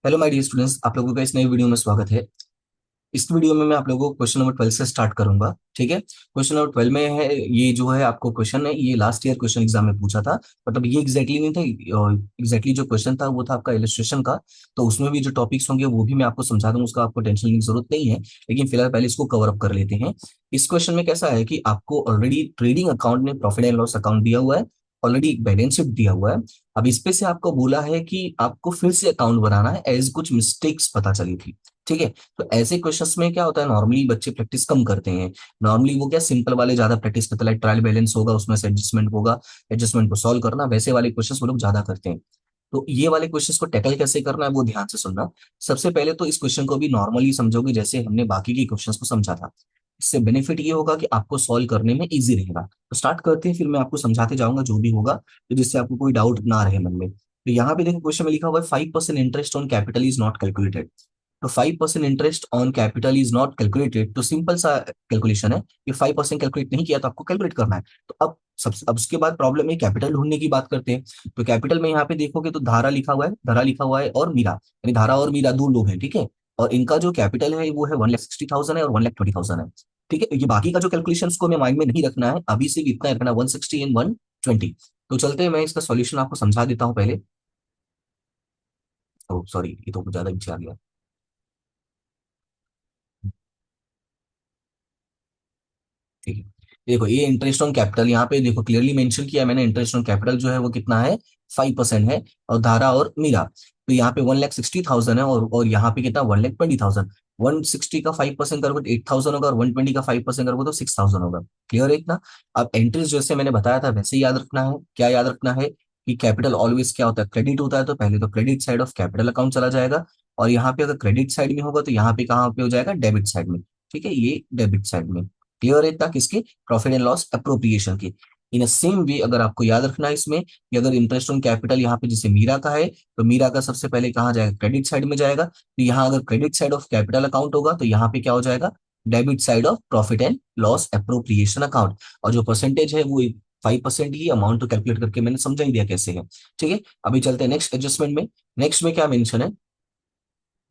Hello my dear students, आप लोगों का इस नए वीडियो में स्वागत है। इस वीडियो में मैं आप लोगों को क्वेश्चन नंबर 12 से स्टार्ट करूंगा। ठीक है, क्वेश्चन नंबर 12 में है, ये जो है आपको क्वेश्चन है, ये लास्ट ईयर क्वेश्चन एग्जाम में पूछा था। मतलब ये एग्जैक्टली नहीं था, एग्जैक्टली जो क्वेश्चन था वो था आपका इलस्ट्रेशन का। तो उसमें भी जो टॉपिक्स होंगे वो भी मैं आपको समझा दूंगा, उसका आपको टेंशन लेने की जरूरत नहीं है। लेकिन फिलहाल पहले इसको कवर अप कर लेते हैं। इस क्वेश्चन में कैसा है कि आपको ऑलरेडी ट्रेडिंग अकाउंट में प्रॉफिट एंड लॉस अकाउंट दिया हुआ है, ऑलरेडी एक बैलेंस शीट दिया हुआ है। अब इस पे से आपको बोला है कि आपको फिर से अकाउंट बनाना है एज कुछ मिस्टेक्स पता चली थी। ठीक है, तो ऐसे क्वेश्चंस में क्या होता है, नॉर्मली बच्चे प्रैक्टिस कम करते हैं। नॉर्मली वो क्या सिंपल वाले ज्यादा प्रैक्टिस करते हैं, ट्रायल बैलेंस होगा उसमें से एडजस्टमेंट होगा, एडजस्टमेंट को सॉल्व करना, वैसे वाले क्वेश्चंस वो लोग ज्यादा करते हैं। तो ये वाले क्वेश्चंस को टैकल कैसे करना है वो ध्यान से सुनना। सबसे पहले तो इस क्वेश्चन को भी नॉर्मली समझोगे जैसे हमने बाकी के क्वेश्चंस को समझा था। इससे बेनिफिट ये होगा कि आपको सॉल्व करने में इजी रहेगा। तो स्टार्ट करते हैं, फिर मैं आपको समझाते जाऊंगा जो भी होगा, तो जिससे आपको कोई डाउट ना रहे मन में। तो यहाँ पे देखो क्वेश्चन में लिखा हुआ है 5% interest on capital is not calculated. तो 5% interest on capital is not calculated, तो सिंपल सा कैलकुलेशन है कि 5% कैलकुलेट नहीं किया तो आपको कैलकुलेट करना है। तो अब उसके बाद प्रॉब्लम है, कैपिटल ढूंढने की बात करते हैं। तो कैपिटल में यहाँ पे देखोगे तो धारा लिखा हुआ है, धारा लिखा हुआ है और मीरा, यानी धारा और मीरा दो लोग हैं। ठीक है, और इनका जो कैपिटल है वो है 1,60,000 है और 1,20,000 है। ठीक है, ये बाकी का जो कैलकुलेशन को हमें माइंड में नहीं रखना है, अभी से इतना रखना 160 एंड 120। तो चलते हैं, मैं इसका सॉल्यूशन आपको समझा देता हूँ पहले। ओ सॉरी, ये तो कुछ ज्यादा पीछे आ गया। ठीक है, देखो ये इंटरेस्ट ऑन कैपिटल यहाँ पे देखो क्लियरली मेंशन किया है मैंने, इंटरेस्ट ऑन कैपिटल जो है वो कितना है, 5% है। और धारा और मीरा, तो यहाँ पे 1,60,000 है और यहाँ पे कितना, 1,20,000। 160 का 5% करोगे तो 8,000 होगा, और 120 का 5% करोगे तो 6,000 होगा। क्लियर है इतना। अब एंट्रीज जैसे मैंने बताया था वैसे ही याद रखना है। क्या याद रखना है कि कैपिटल ऑलवेज क्या होता है, क्रेडिट होता है। तो पहले तो credit side of capital account चला जाएगा, और यहाँ पे अगर क्रेडिट साइड में होगा तो यहाँ पे कहाँ पे हो जाएगा, डेबिट साइड में। ठीक है, ये डेबिट साइड में। क्लियर है इतना किसके, प्रॉफिट एंड लॉस अप्रोप्रिएशन की। इन सेम वे अगर आपको याद रखना है इसमें कि अगर इंटरेस्ट ऑन कैपिटल यहाँ पे जैसे मीरा का है, तो मीरा का सबसे पहले कहाँ जाएगा, क्रेडिट साइड में जाएगा। तो यहाँ अगर credit side of capital account होगा तो यहाँ पे क्या हो जाएगा, debit side of profit and loss appropriation account. और जो परसेंटेज है वो 5% ही, अमाउंट तो कैलकुलेट करके मैंने समझा ही दिया कैसे है। ठीक है, अभी चलते हैं नेक्स्ट एडजस्टमेंट में। नेक्स्ट में क्या मेंशन है,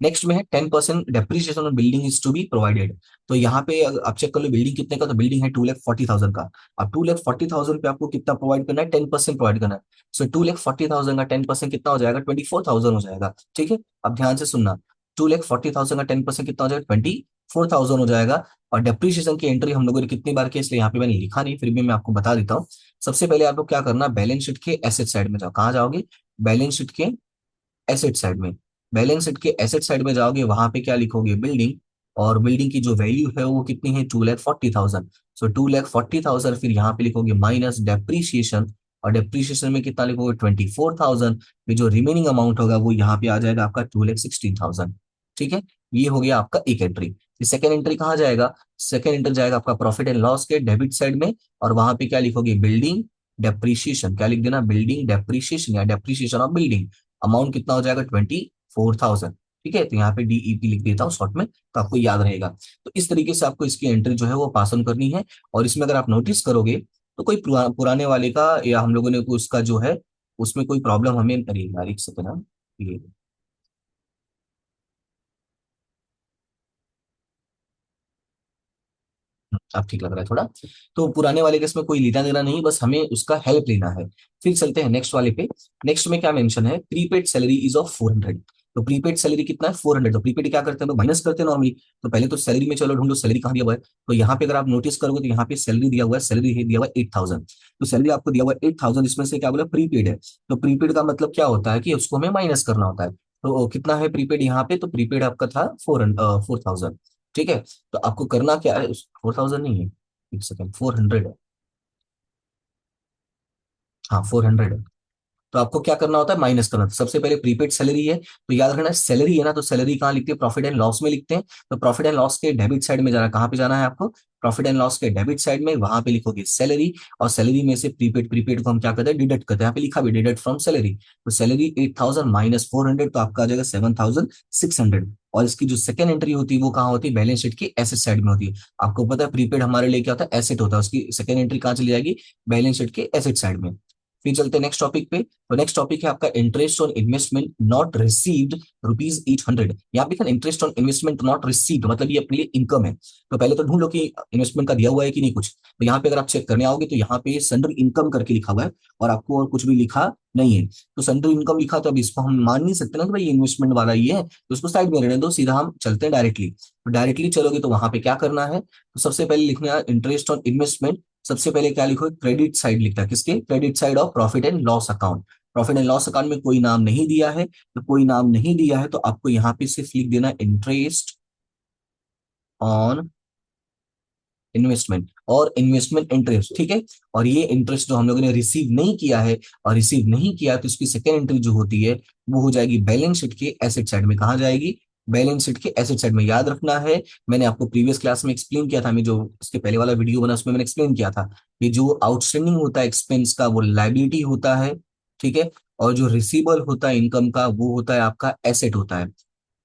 नेक्स्ट में है 10% depreciation on building is to be provided. तो यहाँ पे अगर आप चेक कर लो बिल्डिंग कितने का, तो बिल्डिंग है 2,40,000 का। अब 2,40,000 पे आपको कितना प्रोवाइड करना है, 10% प्रोवाइड करना है। सो 2,40,000 का 10% कितना हो जाएगा, 24,000 हो जाएगा। ठीक है, अब ध्यान से सुनना, 2,40,000 का 10% कितना हो जाएगा, 24,000 हो जाएगा। और डेप्रिसिएशन की एंट्री हम लोगों ने कितनी बार की है, इसलिए यहाँ पे मैंने लिखा नहीं, फिर भी मैं आपको बता देता हूँ। सबसे पहले आपको क्या करना, बैलेंस शीट के एसेट साइड में जाओ। कहाँ जाओगे, बैलेंस शीट के एसेट साइड में। बैलेंस शीट के एसेट साइड में जाओगे, वहां पे क्या लिखोगे, बिल्डिंग। और बिल्डिंग की जो वैल्यू है वो कितनी है, 2,40,000। सो 2,40,000 फिर यहाँ पे लिखोगे माइनस डेप्रीशिएशन। और डेप्रीशिएशन में कितना लिखोगे, 24,000। फिर जो रिमेनिंग अमाउंट होगा वो यहाँ पे आ जाएगा आपका 2,16,000। ठीक है, ये हो गया आपका एक एंट्री। सेकेंड एंट्री कहाँ जाएगा, सेकेंड एंट्री जाएगा आपका प्रॉफिट एंड लॉस के डेबिट साइड में। और वहां पे क्या लिखोगे, बिल्डिंग डेप्रीशिएशन, क्या लिख देना, बिल्डिंग डेप्रीशिएशन या डेप्रीशिएशन ऑफ बिल्डिंग। अमाउंट कितना हो जाएगा, 24,000। ठीक है, तो यहाँ पे डीईपी लिख देता हूँ शॉर्ट में, तो आपको याद रहेगा। तो इस तरीके से आपको इसकी एंट्री जो है वो पास ऑन करनी है। और इसमें अगर आप नोटिस करोगे तो कोई पुराने वाले का या हम लोगों ने उसका जो है उसमें कोई प्रॉब्लम हमें, अरे यार एक सेकंड ना, ये अब ठीक लग रहा है थोड़ा। तो पुराने वाले केस में कोई लेना देना नहीं, बस हमें उसका हेल्प लेना है। फिर चलते हैं नेक्स्ट वाले पे। नेक्स्ट में क्या मेंशन है, प्रीपेड सैलरी इज ऑफ 400। तो प्रीपेड सैलरी कितना है, 400। तो प्रीपेड क्या करते हैं, हम माइनस करते हैं नॉर्मली। तो पहले तो सैलरी में चलो ढूंढो, सैलरी कहाँ दिया हुआ है। तो यहाँ पे अगर आप नोटिस करोगे तो यहाँ पे सैलरी दिया हुआ है, सैलरी है दिया हुआ है 8,000। तो सैलरी आपको दिया हुआ है 8,000, इसमें से क्या बोला, प्रीपेड है। तो प्रीपेड का मतलब क्या होता है कि उसको हमें माइनस करना होता है। तो कितना है प्रीपेड यहाँ पे, तो प्रीपेड आपका था 4,000। ठीक है, तो आपको करना क्या है, 4,000 नहीं है, एक सेकंड, 400 है। हाँ 400 है। तो आपको क्या करना होता है, माइनस करना। तो सबसे पहले प्रीपेड सैलरी है, तो याद रखना सैलरी है ना, तो सैलरी कहाँ लिखते हैं, प्रॉफिट एंड लॉस में लिखते हैं। तो प्रॉफिट एंड लॉस के डेबिट साइड में जाना है, कहाँ पे जाना है आपको, प्रॉफिट एंड लॉस के डेबिट साइड में, वहां पे लिखोगे सैलरी। और सैलरी में से प्रीपेड, प्रीपेड को हम क्या करते हैं, डिडक्ट करते हैं। यहाँ पे लिखा भी डिडक्ट फ्रॉम सैलरी। तो सैलरी 8,000 माइनस 400, तो आपका आ जाएगा 7,600। और इसकी जो सेकंड एंट्री होती है वो कहाँ होती है, बैलेंस शीट की एसेट साइड में होती है। आपको पता है प्रीपेड हमारे लिए क्या होता है, एसेट होता है, उसकी सेकंड एंट्री कहाँ चली जाएगी, बैलेंस शीट के एसेट साइड में। फिर चलते हैं नेक्स्ट टॉपिक पे। तो नेक्स्ट टॉपिक है आपका interest on investment not received ₹800। यहाँ पे interest on investment not received मतलब ये अपने लिए इनकम है। तो पहले तो ढूंढ लो कि इन्वेस्टमेंट का दिया हुआ है कि नहीं कुछ। तो यहाँ पे अगर आप चेक करने आओगे तो यहाँ पे सन्डरी इनकम करके लिखा हुआ है और आपको और कुछ भी लिखा नहीं है। तो सन्डरी इनकम लिखा तो अब इसको हम मान नहीं सकते ना कि भाई इन्वेस्टमेंट वाला ही है, तो उसको साइड में रहने दो, सीधा हम चलते हैं डायरेक्टली। तो डायरेक्टली चलोगे तो वहां पे क्या करना है, तो सबसे पहले लिखना है इंटरेस्ट ऑन इन्वेस्टमेंट। सबसे पहले क्या लिखो, क्रेडिट साइड लिखता है, किसके, credit side of profit and loss account. Profit and loss account में कोई नाम नहीं दिया है, तो कोई नाम नहीं दिया है तो आपको यहाँ पे सिर्फ लिख देना इंटरेस्ट ऑन इन्वेस्टमेंट और इन्वेस्टमेंट इंटरेस्ट, ठीक है। और ये इंटरेस्ट जो हम लोगों ने रिसीव नहीं किया है और रिसीव नहीं किया तो इसकी सेकेंड एंट्री जो होती है वो हो जाएगी बैलेंस शीट के एसेट साइड में। कहा जाएगी, बैलेंस शीट के एसेट साइड में। याद रखना है, मैंने आपको प्रीवियस क्लास में एक्सप्लेन किया था, मैं जो उसके पहले वाला वीडियो बना उसमें मैंने एक्सप्लेन किया था कि जो आउटस्टैंडिंग होता है एक्सपेंस का वो लाइबिलिटी होता है, ठीक है। और जो रिसीवेबल होता है इनकम का वो होता है आपका एसेट होता है।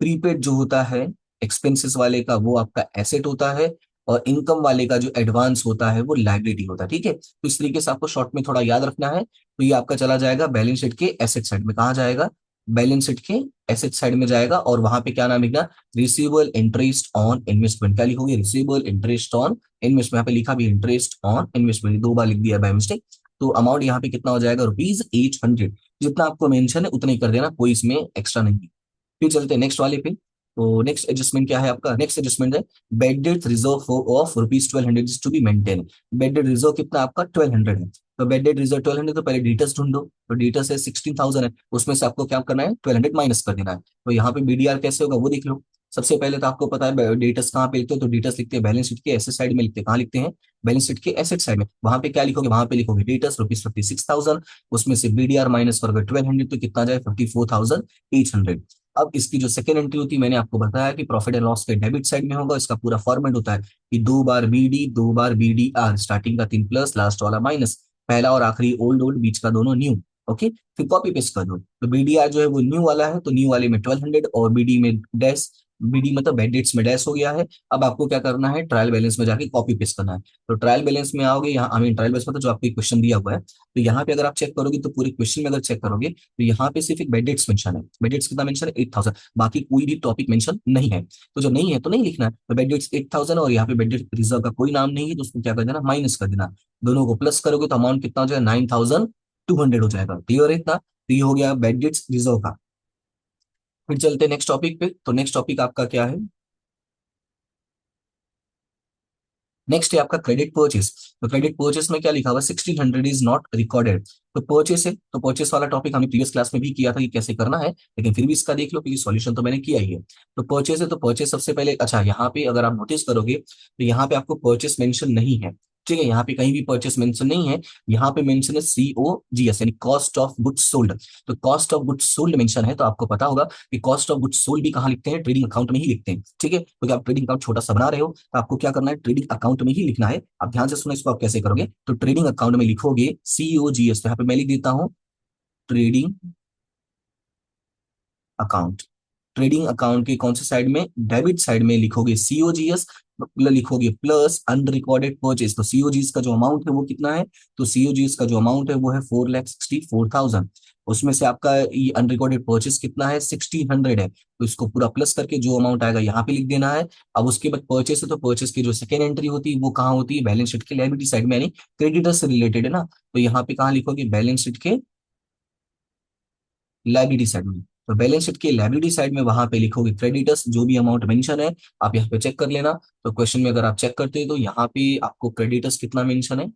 प्रीपेड जो होता है एक्सपेंसेस वाले का वो आपका एसेट होता है, और इनकम वाले का जो एडवांस होता है वो लाइबिलिटी होता है, ठीक है। तो इस तरीके से आपको शॉर्ट में थोड़ा याद रखना है। तो ये आपका चला जाएगा बैलेंस शीट के एसेट साइड में। कहा जाएगा, बैलेंस शीट के एसेट साइड में जाएगा और वहां पे क्या नाम लिखना, रिसीवेबल इंटरेस्ट ऑन इन्वेस्टमेंट। क्या लिखोगे, रिसीवेबल इंटरेस्ट ऑन इन्वेस्टमेंट। यहाँ पे लिखा भी इंटरेस्ट ऑन इन्वेस्टमेंट, दो बार लिख दिया बाय मिस्टेक। तो अमाउंट यहाँ पे कितना हो जाएगा, ₹800। जितना आपको मेंशन है उतना ही कर देना, कोई इसमें एक्स्ट्रा नहीं। फिर चलते हैं नेक्स्ट वाले पे। तो नेक्स्ट एडजस्टमेंट क्या है आपका, नेक्स्ट एडजस्टमेंट है bad debt reserve of ₹1200 is to be maintain. Bad debt reserve कितना आपका 1200 है। तो बेड डेट रिजर्व 1200, तो पहले डिटेल्स ढूंढो। तो डिटेल्स है 16,000 है, उसमें से आपको क्या करना है 1200 माइनस कर देना है। तो यहाँ पे बीडीआर कैसे होगा वो देख लो। सबसे पहले तो आपको पता है डिटेल्स कहाँ पे लिखते हो, तो डिटेल्स लिखते हैं बैलेंस शीट के एसेट साइड में लिखते हैं। कहाँ लिखते हैं, बैलेंस शीट के एसेट साइड में। वहां पे क्या लिखोगे, वहां पे लिखोगे डिटेल्स ₹56,000, उसमें से बीडीआर माइनस करोगे 1200 तो कितना जाए 54,800। अब इसकी जो सेकेंड एंट्री होती है मैंने आपको बताया कि प्रॉफिट एंड लॉस के डेबिट साइड में होगा। इसका पूरा फॉर्मेट होता है कि 2 बार बीडी 2 बार बीडीआर, स्टार्टिंग का 3 प्लस लास्ट वाला माइनस, पहला और आखिरी ओल्ड ओल्ड बीच का दोनों न्यू। ओके, फिर कॉपी पेस्ट कर दो। तो बीडीआर जो है वो न्यू वाला है, तो न्यू वाले में 1200 और बीडी में डैश, बीडी मतलब बेड डेट्स में डैश हो गया है। अब आपको क्या करना है, ट्रायल बैलेंस में जाके कॉपी पेस्ट करना है। तो ट्रायल बैलेंस में आओगे, यहाँ आई मीन ट्रायल बैलेंस मतलब जो आपको क्वेश्चन दिया हुआ है, तो यहाँ पे अगर आप चेक करोगे तो पूरे क्वेश्चन में अगर चेक करोगे तो यहाँ पे सिर्फ एक बेड डेट्स मेंशन है। बेड डेट्स कितना मेंशन है 8000, बाकी कोई भी टॉपिक मेंशन नहीं है। तो जब नहीं है तो नहीं लिखना है। तो बेड डेट्स 8000 और यहाँ पे बेड डेट रिजर्व का कोई नाम नहीं है, तो उसको क्या कर देना, माइनस कर देना। दोनों को प्लस करोगे तो अमाउंट कितना हो जाएगा 9200 हो जाएगा। क्लियर है इतना, तो ये हो गया बेड डेट्स रिजर्व का। फिर चलते हैं नेक्स्ट टॉपिक पे। तो नेक्स्ट टॉपिक आपका क्या है, नेक्स्ट है आपका क्रेडिट परचेस। तो क्रेडिट परचेस में क्या लिखा हुआ है, 1600 इज नॉट रिकॉर्डेड। तो परचेस है, तो परचेस वाला टॉपिक हमने प्रीवियस क्लास में भी किया था कि कैसे करना है, लेकिन फिर भी इसका देख लो क्योंकि सॉल्यूशन तो मैंने किया ही है। तो परचेस है, तो परचेस सबसे पहले, अच्छा यहाँ पे अगर आप नोटिस करोगे तो यहाँ पे आपको परचेस मेंशन नहीं है, ठीक है। यहाँ पे कहीं भी परचेस मेंशन नहीं है, यहाँ पे मेंशन है COGS यानी कॉस्ट ऑफ गुड्स सोल्ड। तो cost of goods sold mention है, तो आपको पता होगा कि कॉस्ट ऑफ गुड्स सोल्ड भी कहाँ लिखते हैं, ट्रेडिंग अकाउंट में ही लिखते हैं, ठीक है। क्योंकि आप ट्रेडिंग अकाउंट छोटा सा बना रहे हो तो आपको क्या करना है, ट्रेडिंग अकाउंट में ही लिखना है। आप ध्यान से सुनो इसको, आप कैसे करोगे, तो ट्रेडिंग अकाउंट में लिखोगे COGS। तो यहाँ पे मैं लिख देता हूँ ट्रेडिंग अकाउंट। ट्रेडिंग अकाउंट के कौन से साइड में, डेबिट साइड में लिखोगे COGS, लिखोगे प्लस अनरिकॉर्डेड परचेज। तो COGS का जो अमाउंट है वो कितना है, तो COGS का जो अमाउंट है वो है 4,64,000। उसमें से आपका ये अनरिकॉर्डेड परचेज कितना है 1600 है, तो इसको पूरा प्लस करके जो अमाउंट आएगा यहाँ पे लिख देना है। अब उसके बाद परचेस है, तो परचेस की जो सेकेंड एंट्री होती है वो कहाँ होती है, बैलेंस शीट के लायबिलिटी साइड में, यानी क्रेडिटर से रिलेटेड है ना। तो यहाँ पे कहाँ लिखोगे, बैलेंस शीट के लाइबिलिटी साइड में। तो बैलेंस शीट के लाइबिलिटी साइड में वहां पे लिखोगे क्रेडिटर्स, जो भी अमाउंट मेंशन है आप यहाँ पे चेक कर लेना। तो क्वेश्चन में अगर आप चेक करते हो तो यहाँ पे आपको क्रेडिटर्स कितना मेंशन है,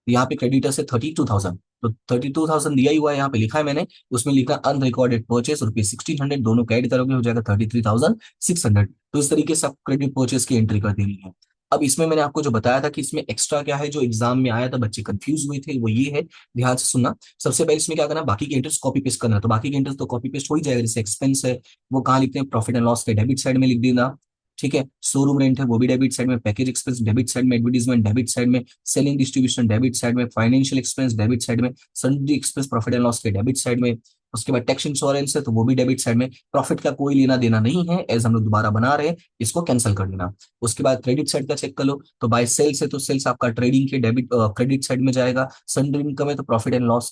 यहाँ पे क्रेडिटर्स है 32,000। तो 32,000 दिया ही हुआ है, यहाँ पे लिखा है मैंने, उसमें लिखा अनरिकॉर्डेड परचेस ₹1600, दोनों को ऐड करोगे हो जाएगा 33,600। तो इस तरीके से आप क्रेडिट परचेस की एंट्री कर देनी है। अब इसमें मैंने आपको जो बताया था कि इसमें एक्स्ट्रा क्या है, जो एग्जाम में आया था बच्चे कंफ्यूज हुए थे, वो ये है, ध्यान से सुनना। सबसे पहले इसमें क्या करना, बाकी के एंट्रीज कॉपी पेस्ट करना। तो बाकी के एंट्रीज तो कॉपी पेस्ट हो ही जाएगा, जैसे एक्सपेंस है वो कहाँ लिखते हैं, प्रॉफिट एंड लॉस के डेबिट साइड में लिख देना, ठीक है, शोरूम रेंट है वो भी डेबिट साइड में, पैकेज एक्सपेंस डेबिट साइड में, एडवर्टीजमेंट डेबिट साइड में, सेलिंग डिस्ट्रीब्यूशन डेबिट साइड में, फाइनेंशियल एक्सपेंस डेबिट साइड में, sundry expense profit and loss के डेबिट साइड में। उसके बाद टैक्स इंश्योरेंस है तो वो भी डेबिट साइड में, प्रॉफिट का कोई लेना देना नहीं है, एज हम लोग दोबारा बना रहे हैं, इसको कैंसिल कर देना। उसके बाद क्रेडिट साइड का चेक कर लो, तो बाय सेल्स है तो सेल्स आपका ट्रेडिंग के डेबिट क्रेडिट साइड में जाएगा, सन्ड्री इनकम है तो प्रॉफिट एंड लॉस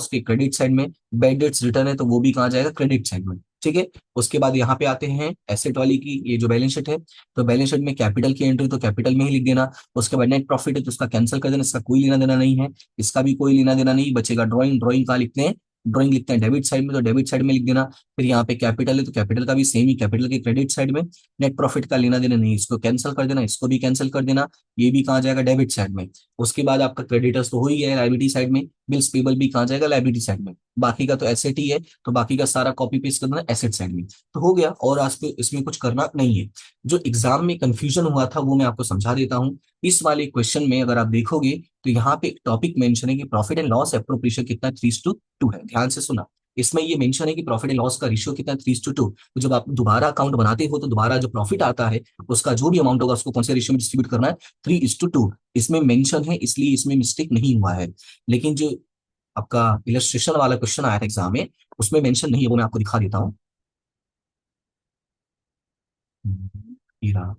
के क्रेडिट साइड में, बैड डेट्स रिटर्न है तो वो भी कहाँ जाएगा, क्रेडिट साइड में। ठीक है, उसके बाद यहाँ पे आते हैं एसेट वाली की, ये जो बैलेंस शीट है, तो बैलेंस शीट में कैपिटल की एंट्री तो कैपिटल में ही लिख देना। उसके बाद नेट प्रॉफिट है तो उसका कैंसिल कर देना, इसका कोई लेना देना नहीं है, इसका भी कोई लेना देना नहीं बचेगा। ड्रॉइंग कहाँ लिखते हैं, ड्रॉइंग लिखते हैं डेबिट साइड में, तो डेबिट साइड में लिख देना। फिर यहाँ पे कैपिटल है तो कैपिटल का भी सेम ही, कैपिटल के क्रेडिट साइड में। नेट प्रॉफिट का लेना देना नहीं, इसको कैंसिल कर देना, इसको भी कैंसिल कर देना, ये भी कहाँ जाएगा, डेबिट साइड में। उसके बाद आपका क्रेडिटर्स तो हो ही है लाइबिलिटी साइड में, बिल्स पेबल भी कहाँ जाएगा, लाइबिलिटी साइड में। बाकी का तो एसेट ही है, तो बाकी का सारा कॉपी पेस्ट कर देना एसेट साइड में, तो हो गया। और आज पे इसमें कुछ करना नहीं है। जो एग्जाम में कंफ्यूजन हुआ था वो मैं आपको समझा देता हूँ। इस वाले क्वेश्चन में अगर आप देखोगे तो यहाँ पे एक टॉपिक मेंशन है कि प्रॉफिट एंड लॉस एप्रोप्रिएशन कितना 3:2 है, ध्यान से सुना। इसमें ये मेंशन है कि प्रॉफिट एंड लॉस का रेशियो कितना 3:2। तो जब आप दोबारा अकाउंट बनाते हो तो दोबारा जो प्रॉफिट आता है उसका जो भी अमाउंट होगा उसको कौन से रेशियो में डिस्ट्रीब्यूट करना है, 3:2। इसमें मेंशन है इसलिए इसमें मिस्टेक नहीं हुआ है। लेकिन जो आपका इलस्ट्रेशन वाला क्वेश्चन आया था एग्जाम में, उसमें मेंशन नहीं है, वो मैं आपको दिखा देता हूँ। ये रहा।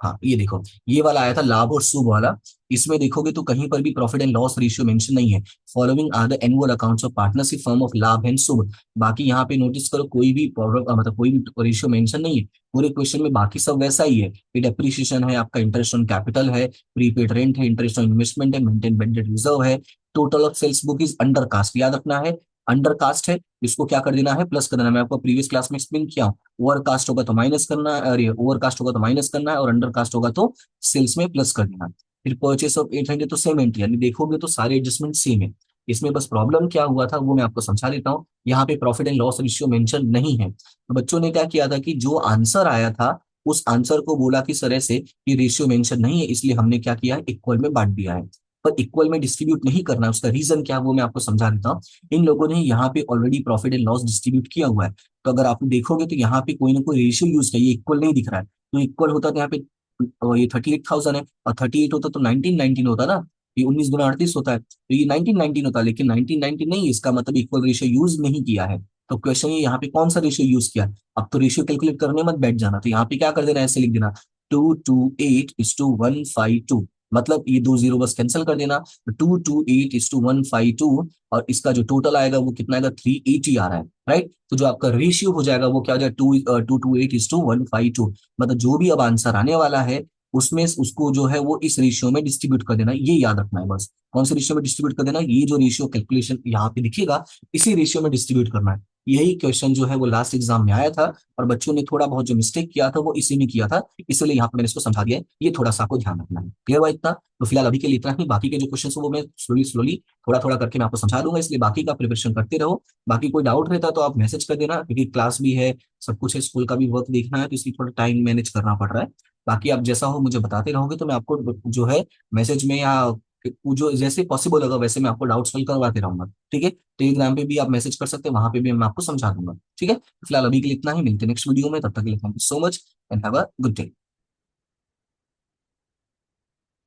हाँ ये देखो, ये वाला आया था लाभ और शुभ वाला। इसमें देखोगे तो कहीं पर भी profit and loss ratio mention नहीं है। Following are the annual accounts of partnership firm of Labh and Shubh. बाकी यहाँ पे नोटिस करो कोई भी मतलब कोई भी रेशियो मेंशन नहीं है पूरे क्वेश्चन में, बाकी सब वैसा ही है। ये डेप्रिसिएशन है, आपका इंटरेस्ट ऑन कैपिटल है, प्रीपेड रेंट है, इंटरेस्ट ऑन इन्वेस्टमेंट है, मेंटेन बेंडेड रिजर्व है, total of sales book is under cast, याद रखना है। अंडर कास्ट है, इसको क्या कर देना है, प्लस कर देना। मैं आपको प्रीवियस क्लास में एक्सप्लेन किया हूँ, ओवर कास्ट होगा तो माइनस करना है, और ओवर कास्ट होगा तो माइनस करना है, और अंडर कास्ट होगा तो सेल्स में प्लस कर देना। फिर परचेस ऑफ 800 तो सेम एंट्री, यानी देखोगे तो सारे एडजस्टमेंट सेम है। इसमें बस प्रॉब्लम क्या हुआ था वो मैं आपको समझा देता हूँ। यहाँ पे profit and loss ratio mention नहीं है, तो बच्चों ने क्या किया था कि जो आंसर आया था उस आंसर को बोला कि सर ऐसे कि रेशियो मेंशन नहीं है, इसलिए हमने क्या किया है, इक्वल में बांट दिया है। पर इक्वल में डिस्ट्रीब्यूट नहीं करना है, उसका रीजन क्या है वो मैं आपको समझा देता हूँ। इन लोगों ने यहाँ पे already profit and loss distribute किया हुआ है, तो अगर आप देखोगे तो यहाँ पे कोई ना कोई रेशियो यूज किया, ये इक्वल नहीं दिख रहा है। तो इक्वल होता तो यहाँ पे ये 38,000 है, और 38 होता तो 1919 होता ना, ये 19 × 38 होता है, तो ये 1919 होता है, लेकिन 1919 नहीं, इसका मतलब इक्वल रेशियो यूज नहीं किया है। तो क्वेश्चन ये यहाँ पे कौन सा रेशियो यूज किया। अब तो रेशियो कैलकुलेट करने मत बैठ जाना, तो यहाँ पे क्या कर देना, ऐसे लिख देना 228:152, मतलब ये दो जीरो बस कैंसिल कर देना। 228:152, और इसका जो टोटल आएगा वो कितना आएगा, 380 आ रहा है, राइट। तो जो आपका रेशियो हो जाएगा वो क्या हो जाएगा, 228:152, मतलब जो भी अब आंसर आने वाला है उसमें उसको जो है वो इस रेशियो में डिस्ट्रीब्यूट कर देना, ये याद रखना है बस। कौन से रेशियो में डिस्ट्रीब्यूट कर देना, ये जो रेशियो कैलकुलेशन यहाँ पे दिखेगा इसी रेशियो में डिस्ट्रीब्यूट करना है। यही क्वेश्चन जो है वो लास्ट एग्जाम में आया था, और बच्चों ने थोड़ा बहुत जो मिस्टेक किया था वो इसी में किया था, इसलिए यहाँ पे मैंने इसको समझा दिया है। ये थोड़ा सा आपको ध्यान रखना है, क्लियर हुआ इतना। तो फिलहाल अभी के लिए इतना ही, बाकी के जो क्वेश्चन वो मैं स्लोली स्लोली थोड़ा थोड़ा करके मैं आपको समझा दूंगा, इसलिए बाकी का प्रिपरेशन करते रहो। बाकी कोई डाउट रहता तो आप मैसेज कर देना, क्योंकि क्लास भी है, सब कुछ है, स्कूल का भी वर्क देखना है, तो इसलिए थोड़ा टाइम मैनेज करना पड़ रहा है। बाकी आप जैसा हो मुझे बताते रहोगे तो मैं आपको जो है मैसेज में या वो जो जैसे पॉसिबल होगा वैसे मैं आपको डाउट सॉल्व करवाते रहूंगा। ठीक है, टेलीग्राम पे भी आप मैसेज कर सकते हैं, वहां पे भी मैं आपको समझा दूंगा। ठीक है, फिलहाल अभी के लिए इतना ही, मिलते हैं नेक्स्ट वीडियो में, तब तक के लिए thank you so much and have a good day.